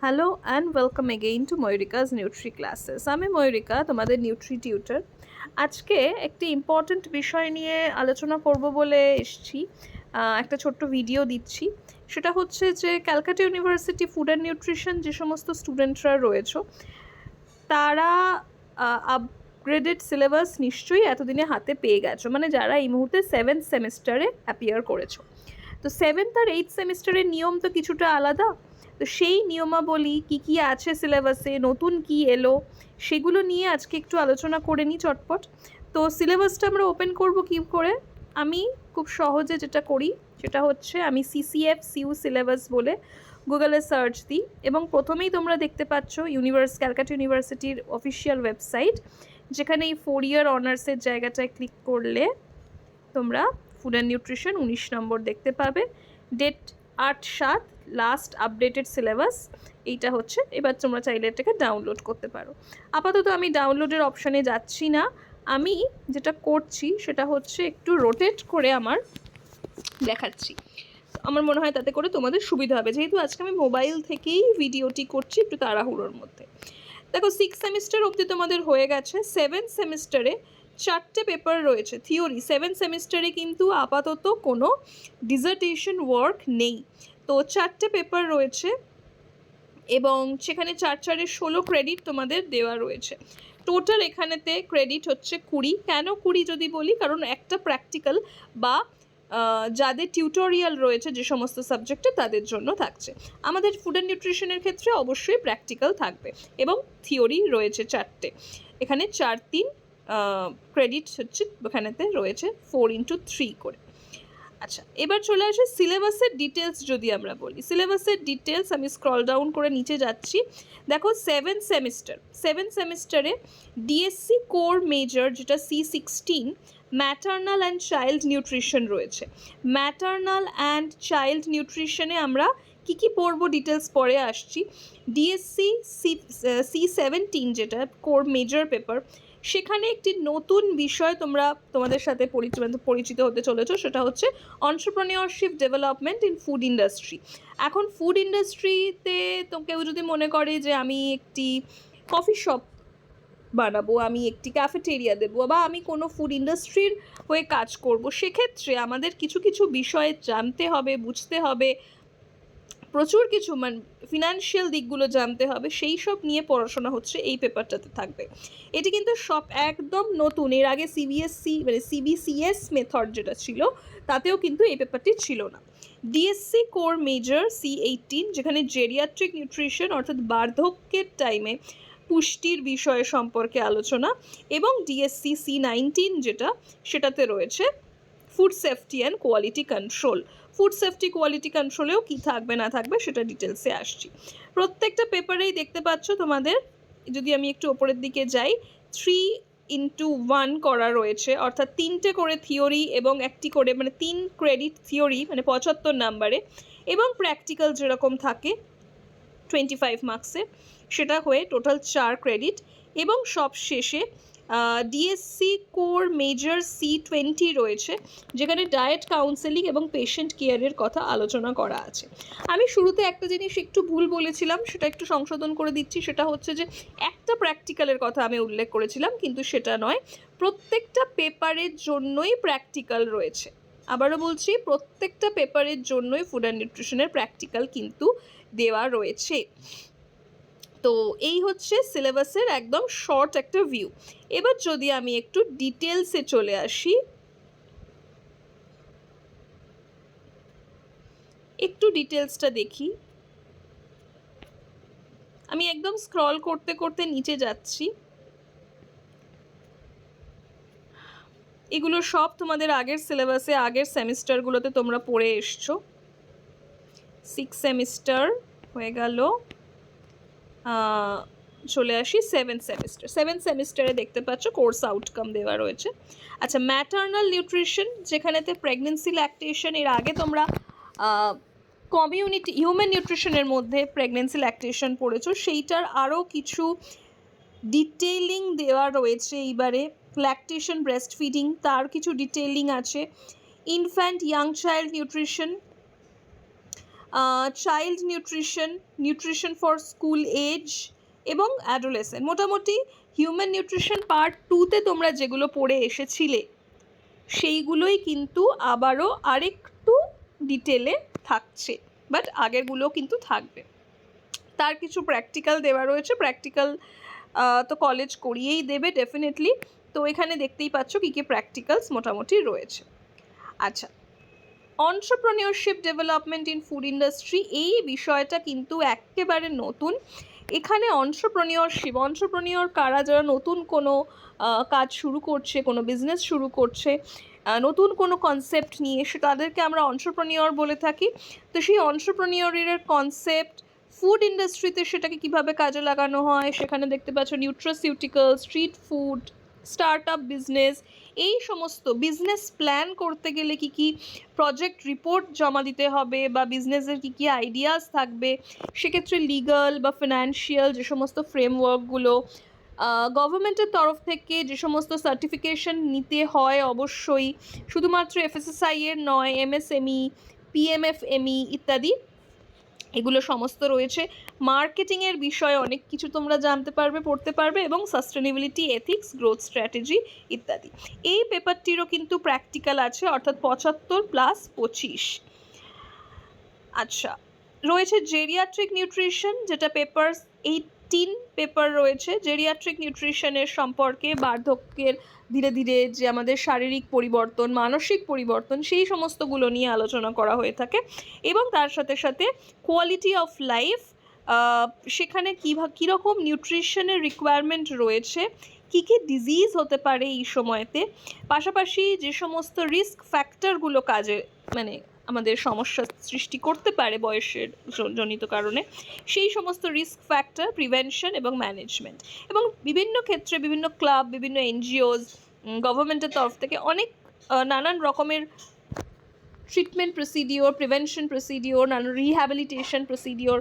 Hello and welcome again to Mayurika's nutri classes. আমি ময়ূরিকা, তোমাদের Nutri tutor. আজকে একটি ইম্পর্ট্যান্ট বিষয় নিয়ে আলোচনা করব বলে এসেছি। একটা ছোট্ট ভিডিও দিচ্ছি। সেটা হচ্ছে যে Calcutta university food and nutrition যে সমস্ত স্টুডেন্টরা রয়েছে তারা আপগ্রেডেড সিলেবাস নিশ্চয়ই এতদিনে হাতে পেয়ে গেছো, মানে যারা এই মুহূর্তে 7th সেমিস্টারে অ্যাপিয়ার করেছো। তো 7th আর 8th সেমিস্টারের নিয়ম তো কিছুটা আলাদা। তো সেই নিয়মাবলী কী আছে সিলেবাসে, নতুন কি এলো, সেগুলো নিয়ে আজকে একটু আলোচনা করে নিই চটপট। তো সিলেবাসটা আমরা ওপেন করব কী করে? আমি খুব সহজে যেটা করি সেটা হচ্ছে আমি CCF CU সিলেবাস বলে গুগলে সার্চ দিই এবং প্রথমেই তোমরা দেখতে পাচ্ছ ক্যালকাটা ইউনিভার্সিটির অফিসিয়াল ওয়েবসাইট, যেখানে এই 4 ইয়ার অনার্সের জায়গাটায় ক্লিক করলে তোমরা ফুড অ্যান্ড নিউট্রিশন 19 নম্বর দেখতে পাবে। ডেট 8/7 লাস্ট আপডেটেড সিলেবাস এইটা হচ্ছে। এবার তোমরা চাইলে এটাকে ডাউনলোড করতে পারো। আপাতত আমি ডাউনলোডের অপশানে যাচ্ছি না। আমি যেটা করছি সেটা হচ্ছে একটু রোটেট করে আমার দেখাচ্ছি। আমার মনে হয় তাতে করে তোমাদের সুবিধা হবে, যেহেতু আজকে আমি মোবাইল থেকেই ভিডিওটি করছি একটু তাড়াহুড়োর মধ্যে। দেখো 6 সেমিস্টার অবধি তোমাদের হয়ে গেছে। 7th সেমিস্টারে 4টে পেপার রয়েছে থিওরি। 7th সেমিস্টারে কিন্তু আপাতত কোনো ডিসার্টেশন ওয়ার্ক নেই। তো 4টে পেপার রয়েছে এবং সেখানে 4/4 ক্রেডিট তোমাদের দেওয়া রয়েছে। টোটাল এখানেতে ক্রেডিট হচ্ছে 20। কেন 20 যদি বলি, কারণ একটা প্র্যাকটিক্যাল বা যাদের টিউটোরিয়াল রয়েছে যে সমস্ত সাবজেক্টে তাদের জন্য থাকছে। আমাদের ফুড অ্যান্ড নিউট্রিশনের ক্ষেত্রে অবশ্যই প্র্যাকটিক্যাল থাকবে এবং থিওরি রয়েছে 4টে। এখানে 4-3 ক্রেডিট হচ্ছে এখানেতে রয়েছে 4x3 করে। আচ্ছা, এবার চলে আসে সিলেবাসের ডিটেলস। যদি আমরা বলি সিলেবাসের ডিটেলস, আমি স্ক্রল ডাউন করে নিচে যাচ্ছি। দেখো 7th সেমিস্টারে ডিএসসি কোর মেজর যেটা C16 maternal and child nutrition রয়েছে। ম্যাটার্নাল অ্যান্ড চাইল্ড নিউট্রিশনে আমরা কী পড়বো ডিটেলস পরে আসছি। ডিএসসি C17 যেটা কোর মেজর পেপার, সেখানে একটি নতুন বিষয় তোমাদের সাথে পরিচিত হতে চলেছ, সেটা হচ্ছে entrepreneurship development in food industry. এখন ফুড ইন্ডাস্ট্রিতে তো কেউ যদি মনে করে যে আমি একটি কফি শপ বানাবো, আমি একটি ক্যাফেটেরিয়া দেবো, বা আমি কোনো ফুড ইন্ডাস্ট্রির হয়ে কাজ করব, সেক্ষেত্রে আমাদের কিছু কিছু বিষয় জানতে হবে, বুঝতে হবে, প্রচুর কিছু ফিনান্সিয়াল দিকগুলো জানতে হবে। সেই সব নিয়ে পড়াশোনা হচ্ছে এই পেপারটাতে থাকবে। এটি কিন্তু সব একদম নতুন। এর আগে CBCS মেথড যেটা ছিল তাতেও কিন্তু এই পেপারটি ছিল না। ডিএসসি কোর মেজর C18, যেখানে জেরিয়াট্রিক নিউট্রিশন অর্থাৎ বার্ধক্যের টাইমে পুষ্টির বিষয় সম্পর্কে আলোচনা, এবং ডিএসসি C19 যেটা, সেটাতে রয়েছে food safety and quality control. Food safety quality কন্ট্রোলেও কী থাকবে না থাকবে সেটা ডিটেলসে আসছি। প্রত্যেকটা পেপারেই দেখতে পাচ্ছ তোমাদের, যদি আমি একটু ওপরের দিকে যাই, 3x1 করা রয়েছে, অর্থাৎ 3টে করে থিওরি এবং একটি করে 3 ক্রেডিট থিওরি, 75 নাম্বারে, এবং প্র্যাকটিক্যাল যেরকম থাকে 25 মার্কসে, সেটা হয়ে টোটাল 4 ক্রেডিট। এবং সব শেষে ডিএসসি কোর মেজর C20 রয়েছে, যেখানে ডায়েট কাউন্সেলিং এবং পেশেন্ট কেয়ারের কথা আলোচনা করা আছে। আমি শুরুতে একটা জিনিস একটু ভুল বলেছিলাম, সেটা একটু সংশোধন করে দিচ্ছি। সেটা হচ্ছে যে একটা প্র্যাকটিক্যালের কথা আমি উল্লেখ করেছিলাম, কিন্তু সেটা নয়। প্রত্যেকটা পেপারের জন্যই প্র্যাকটিক্যাল রয়েছে। আবারও বলছি, প্রত্যেকটা পেপারের জন্যই ফুড অ্যান্ড নিউট্রিশনের প্র্যাকটিক্যাল কিন্তু দেওয়া রয়েছে। তো এই হচ্ছে সিলেবাসের একদম শর্ট একটা ভিউ। এবার যদি আমি একটু ডিটেলসে চলে আসি, একটু ডিটেলসটা দেখি। আমি একদম স্ক্রল করতে করতে নিচে যাচ্ছি। এগুলো সব তোমাদের আগের সিলেবাসে, আগের সেমিস্টারগুলোতে তোমরা পড়ে এসছো। 6 সেমিস্টার হয়ে গেল। চলে আসি 7th সেমিস্টারে দেখতে পাচ্ছ কোর্স আউটকাম দেওয়া রয়েছে। আচ্ছা, ম্যাটার্নাল নিউট্রিশন, যেখানেতে প্রেগনেন্সি ল্যাকটেশন, এর আগে তোমরা কমিউনিটি হিউম্যান নিউট্রিশনের মধ্যে প্রেগনেন্সি ল্যাকটেশন পড়েছো, সেইটার আরও কিছু ডিটেইলিং দেওয়া রয়েছে এইবারে। ল্যাকটেশন ব্রেস্ট ফিডিং, তার কিছু ডিটেইলিং আছে। Infant young child nutrition, child nutrition, nutrition for school age এবং অ্যাডোলেসেন্ট। মোটামুটি হিউম্যান নিউট্রিশন পার্ট 2তে তোমরা যেগুলো পড়ে এসেছিলে সেইগুলোই কিন্তু আবারও আরেকটু ডিটেলে থাকছে, বাট আগেরগুলো কিন্তু থাকবে। তার কিছু প্র্যাকটিক্যাল দেওয়া রয়েছে, প্র্যাকটিক্যাল তো কলেজ করিয়েই দেবে ডেফিনেটলি। তো এখানে দেখতেই পাচ্ছ কী কী প্র্যাকটিক্যালস মোটামুটি রয়েছে। আচ্ছা, অন্ট্রপ্রেনিয়রশিপ ডেভেলপমেন্ট ইন ফুড ইন্ডাস্ট্রি, এই বিষয়টা কিন্তু একেবারে নতুন। এখানে অন্ট্রপ্রেনিয়র কারা, যারা নতুন কোনো কাজ শুরু করছে, কোনো বিজনেস শুরু করছে, নতুন কোনো কনসেপ্ট নিয়ে, সে তাদেরকে আমরা অন্ট্রপ্রেনিয়র বলে থাকি। তো সেই অন্ট্রপ্রেনিয়রের কনসেপ্ট ফুড ইন্ডাস্ট্রিতে সেটাকে কিভাবে কাজে লাগানো হয়, সেখানে দেখতে পাচ্ছ nutraceutical, street food, start up business, এই সমস্ত বিজনেস প্ল্যান করতে গেলে কী কী প্রজেক্ট রিপোর্ট জমা দিতে হবে বা বিজনেসের কী কী আইডিয়াস থাকবে, সেক্ষেত্রে লিগাল বা ফিনান্সিয়াল যে সমস্ত ফ্রেমওয়ার্কগুলো, গভর্নমেন্টের তরফ থেকে যে সমস্ত সার্টিফিকেশন নিতে হয় অবশ্যই, শুধুমাত্র এফএসএসআই এর নয়, এমএসএমই, পিএমএফএমই ইত্যাদি, এগুলো সমস্ত রয়েছে। মার্কেটিংয়ের বিষয়ে অনেক কিছু তোমরা জানতে পারবে, পড়তে পারবে, এবং সাস্টেনেবিলিটি, এথিক্স, গ্রোথ স্ট্র্যাটেজি ইত্যাদি। এই পেপারটিরও কিন্তু প্র্যাকটিক্যাল আছে, অর্থাৎ 75+25। আচ্ছা, রয়েছে জেরিয়াট্রিক নিউট্রিশন, যেটা পেপার 18 পেপার রয়েছে। জেরিয়াট্রিক নিউট্রিশনের সম্পর্কে বার্ধক্যের ধীরে ধীরে যে আমাদের শারীরিক পরিবর্তন, মানসিক পরিবর্তন, সেই সমস্তগুলো নিয়ে আলোচনা করা হয়ে থাকে। এবং তার সাথে সাথে কোয়ালিটি অফ লাইফ, সেখানে কীরকম নিউট্রিশনের রিকোয়ারমেন্ট রয়েছে, কী কী ডিজিজ হতে পারে এই সময়তে, পাশাপাশি যে সমস্ত রিস্ক ফ্যাক্টরগুলো কাজে মানে আমাদের সমস্যা সৃষ্টি করতে পারে বয়সের জনিত কারণে, সেই সমস্ত রিস্ক ফ্যাক্টর, প্রিভেনশন এবং ম্যানেজমেন্ট। এবং বিভিন্ন ক্ষেত্রে বিভিন্ন ক্লাব, বিভিন্ন এনজিওস, গভর্নমেন্টের তরফ থেকে অনেক নানান রকমের ট্রিটমেন্ট প্রসিডিওর, প্রিভেনশন প্রসিডিওর, নানান রিহ্যাবিলিটেশন প্রসিডিওর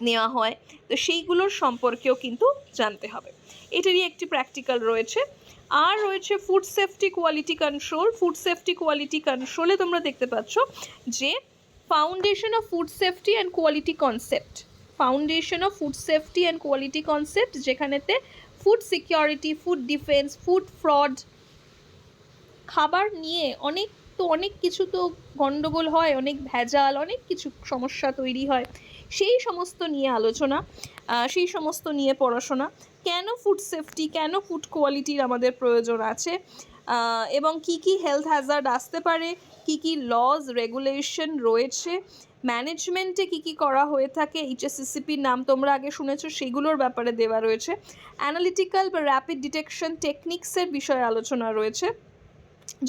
নেওয়া হয়। তো সেইগুলোর সম্পর্কেও কিন্তু জানতে হবে। এটারই একটি প্র্যাকটিক্যাল রয়েছে। আর রয়েছে food safety quality control. Food safety quality কন্ট্রোলে তোমরা দেখতে পাচ্ছ যে foundation of food safety and quality concept, foundation of food safety and quality concept, যেখানেতে food security, food defence, food fraud, খাবার নিয়ে অনেক কিছু তো গণ্ডগোল হয়, অনেক ভেজাল, অনেক কিছু সমস্যা তৈরি হয়, সেই সমস্ত নিয়ে আলোচনা, সেই সমস্ত নিয়ে পড়াশোনা। কেন ফুড সেফটি, কেন ফুড কোয়ালিটির আমাদের প্রয়োজন আছে, এবং কি কি হেলথ হ্যাজার্ড আসতে পারে, কি কি লজ রেগুলেশন রয়েছে, ম্যানেজমেন্টে কি কি করা হয়ে থাকে, এইচএসসিসিপির নাম তোমরা আগে শুনেছো, সেগুলোর ব্যাপারে দেওয়া রয়েছে। অ্যানালিটিক্যাল বা র্যাপিড ডিটেকশন টেকনিক্সের বিষয়ে আলোচনা রয়েছে,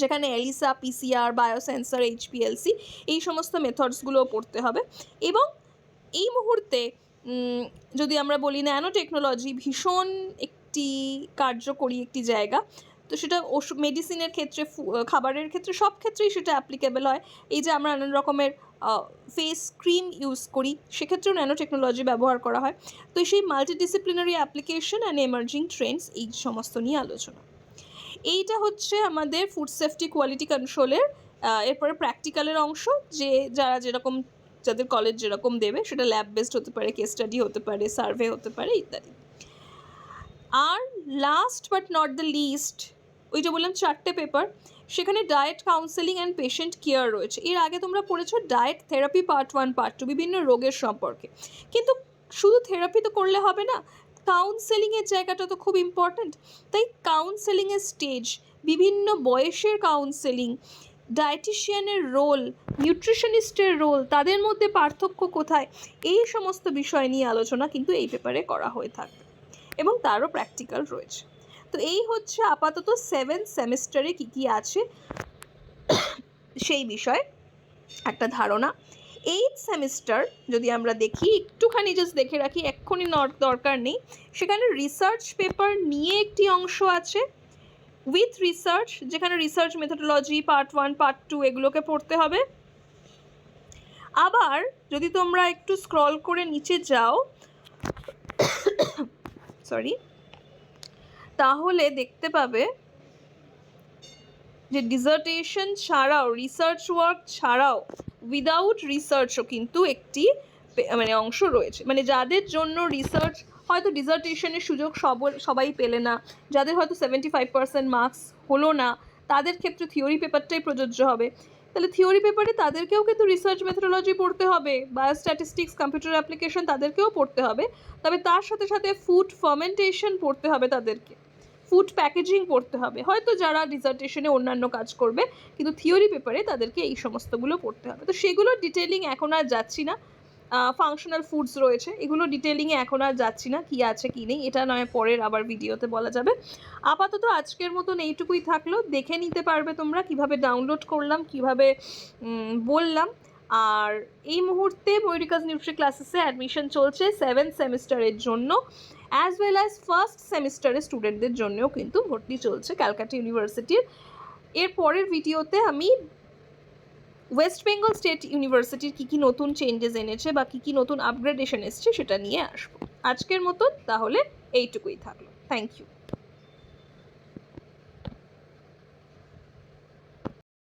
যেখানে এলিসা, পিসিআর, বায়োসেন্সার, এইচপিএলসি, এই সমস্ত মেথডসগুলোও পড়তে হবে। এবং এই মুহূর্তে যদি আমরা বলি ন্যানো টেকনোলজি ভীষণ একটি কার্যকরী একটি জায়গা, তো সেটা মেডিসিনের ক্ষেত্রে, খাবারের ক্ষেত্রে, সব ক্ষেত্রেই সেটা অ্যাপ্লিকেবল হয়। এই যে আমরা নানান রকমের ফেস ক্রিম ইউজ করি, সেক্ষেত্রেও ন্যানো টেকনোলজি ব্যবহার করা হয়। তো সেই multidisciplinary application and emerging Trends, এই সমস্ত নিয়ে আলোচনা। এইটা হচ্ছে আমাদের ফুড সেফটি কোয়ালিটি কন্ট্রোলের। এরপরে প্র্যাকটিক্যালের অংশ, যে যারা যেরকম, যাদের কলেজ যেরকম দেবে, সেটা ল্যাব বেসড হতে পারে, কেস স্টাডি হতে পারে, সার্ভে হতে পারে ইত্যাদি। আর last but not the least, ওই যে বললাম 4টে পেপার, সেখানে diet counselling and patient care রয়েছে। এর আগে তোমরা পড়েছো ডায়েট থেরাপি পার্ট 1, পার্ট 2, বিভিন্ন রোগের সম্পর্কে। কিন্তু শুধু থেরাপি তো করলে হবে না, কাউন্সেলিংয়ের জায়গাটা তো খুব ইম্পর্ট্যান্ট। তাই কাউন্সেলিংয়ের স্টেজ, বিভিন্ন বয়সের কাউন্সেলিং, ডায়েটিশিয়ানের রোল, নিউট্রিশনিস্টের রোল, তাদের মধ্যে পার্থক্য কোথায়, এই সমস্ত বিষয় নিয়ে আলোচনা কিন্তু এই পেপারে করা হয়ে থাকবে, এবং তারও প্র্যাকটিক্যাল রয়েছে। তো এই হচ্ছে আপাতত 7th সেমিস্টারে কী কী আছে সেই বিষয়ে একটা ধারণা। 8th সেমিস্টার যদি আমরা দেখি, একটুখানি জাস্ট দেখে রাখি, এক্ষুনি দরকার নেই, সেখানে রিসার্চ পেপার নিয়ে একটি অংশ আছে উইথ রিসার্চ, যেখানে রিসার্চ মেথোডোলজি পার্ট 1, পার্ট 2 এগুলোকে পড়তে হবে। আবার যদি তোমরা একটু স্ক্রল করে নিচে যাও, সরি, তাহলে দেখতে পাবে যে ডিসার্টেশন ছাড়াও, রিসার্চ ওয়ার্ক ছাড়াও উইদাউট রিসার্চও কিন্তু একটি মানে অংশ রয়েছে, মানে যাদের জন্য রিসার্চ হয়তো ডিসার্টেশনের সুযোগ সবাই পেলে না, যাদের হয়তো 75% মার্কস হলো না, তাদের ক্ষেত্রে থিওরি পেপারটাই প্রযোজ্য হবে। তাহলে থিওরি পেপারে তাদেরকেও কিন্তু রিসার্চ মেথোডোলজি পড়তে হবে, বায়োস্ট্যাটিস্টিক্স, কম্পিউটার অ্যাপ্লিকেশন তাদেরকেও পড়তে হবে, তবে তার সাথে সাথে ফুড ফার্মেন্টেশন পড়তে হবে তাদেরকে, ফুড প্যাকেজিং পড়তে হবে, হয়তো যারা ডিসার্টেশনে অন্যান্য কাজ করবে, কিন্তু থিওরি পেপারে তাদেরকে এই সমস্তগুলো পড়তে হবে। তো সেগুলো ডিটেলিং এখন আর যাচ্ছি না, ফাংশনাল ফুডস রয়েছে, এগুলো ডিটেলিংয়ে এখন আর যাচ্ছি না, কী আছে কী নেই, এটা নয় পরের আবার ভিডিওতে বলা যাবে। আপাতত আজকের মতন এইটুকুই থাকলো, দেখে নিতে পারবে তোমরা কিভাবে ডাউনলোড করলাম, কিভাবে বললাম। আর এই মুহূর্তে ময়ূরিকাস নিউট্রি ক্লাসেসে অ্যাডমিশন চলছে 7th সেমিস্টারের জন্য, অ্যাজ ওয়েল অ্যাজ ফার্স্ট সেমিস্টারের স্টুডেন্টদের জন্যও কিন্তু ভর্তি চলছে ক্যালকাটা ইউনিভার্সিটির। এর পরের ভিডিওতে আমি ওয়েস্ট বেঙ্গল স্টেট ইউনিভার্সিটির কী কী নতুন চেঞ্জেস এনেছে বা কী কী নতুন আপগ্রেডেশন এসছে সেটা নিয়ে আসবো। আজকের মতন তাহলে এইটুকুই থাকলো, থ্যাংক ইউ।